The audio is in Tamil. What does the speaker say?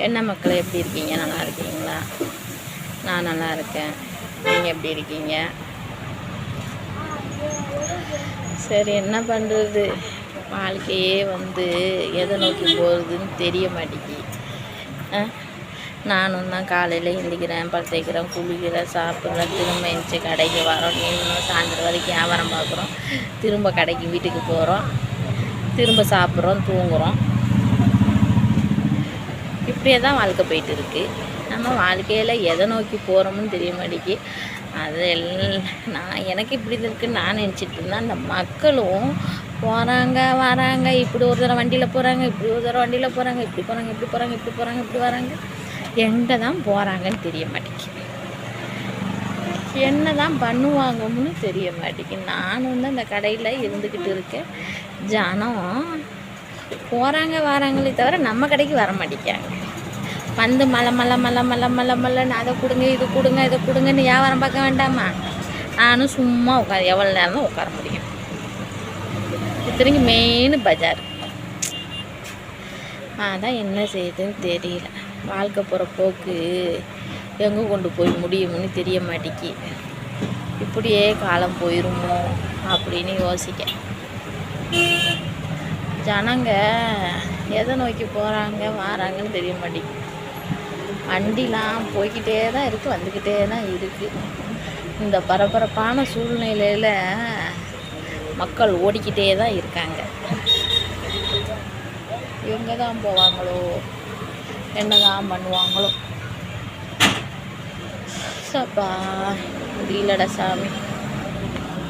என்ன மக்கள் எப்படி இருக்கீங்க? நல்லா இருக்கீங்களா? நான் நல்லா இருக்கேன். நீங்கள் எப்படி இருக்கீங்க? சரி, என்ன பண்ணுறது? வாழ்க்கையே எதை நோக்கி போகிறதுன்னு தெரிய மாட்டேங்கி. நானும் தான் காலையில் எழுந்திக்கிறேன், படுத்துக்கிறேன், குளிக்கிறேன், சாப்பிட்றேன், திரும்ப எழுந்துச்சி கடைக்கு வரோம், இன்னும் சாயந்தரம் வரைக்கும் வியாபாரம் பார்க்குறோம், திரும்ப கடைக்கு வீட்டுக்கு போகிறோம், திரும்ப சாப்பிட்றோம், தூங்குகிறோம். இப்படியே தான் வாழ்க்கை போயிட்டு இருக்குது. நம்ம வாழ்க்கையில் எதை நோக்கி போகிறோம்னு தெரிய மாட்டேங்கி. அது எனக்கு இப்படி இருக்குன்னு நான் நினச்சிட்டு இருந்தேன். அந்த மக்களும் போகிறாங்க வராங்க, இப்படி ஒரு தடவை வண்டியில் போகிறாங்க, இப்படி ஒரு தடவை வண்டியில் போகிறாங்க, இப்படி போகிறாங்க, இப்படி போகிறாங்க, இப்படி போகிறாங்க, இப்படி வராங்க. எங்கே தான் போகிறாங்கன்னு தெரிய மாட்டேங்கி. என்ன தான் பண்ணுவாங்கன்னு தெரிய மாட்டேங்கி. நானும் தான் இந்த கடையில் இருந்துக்கிட்டு இருக்கேன். ஜனம் போகிறாங்க வராங்களே தவிர நம்ம கடைக்கு வர மாட்டேங்காங்க. மலை மலை மலை மலை மலை மலைன்னு அதை கொடுங்க, இது கொடுங்க, இதை கொடுங்கன்னு வியாபாரம் பார்க்க வேண்டாமா? நானும் சும்மா எவ்வளோ நேரம் தான் உட்கார முடியும்? இத்தனைக்கு மெயின் பஜார். அதான் என்ன செய்யுதுன்னு தெரியல. வாழ்க்கை போகிற போக்கு எங்கே கொண்டு போய் முடியும்னு தெரிய மாட்டேங்கி. இப்படியே காலம் போயிருமோ அப்படின்னு யோசிக்க. ஜனங்க எதை நோக்கி போகிறாங்க வராங்கன்னு தெரிய மாட்டேங்குது. வண்டிலாம் போய்கிட்டே தான் இருக்குது, வந்துக்கிட்டே தான் இருக்குது. இந்த பரபரப்பான சூழ்நிலையில் மக்கள் ஓடிக்கிட்டே தான் இருக்காங்க. எங்கே தான் போவாங்களோ, என்ன தான் பண்ணுவாங்களோ? சப்பா முடியலடா சாமி.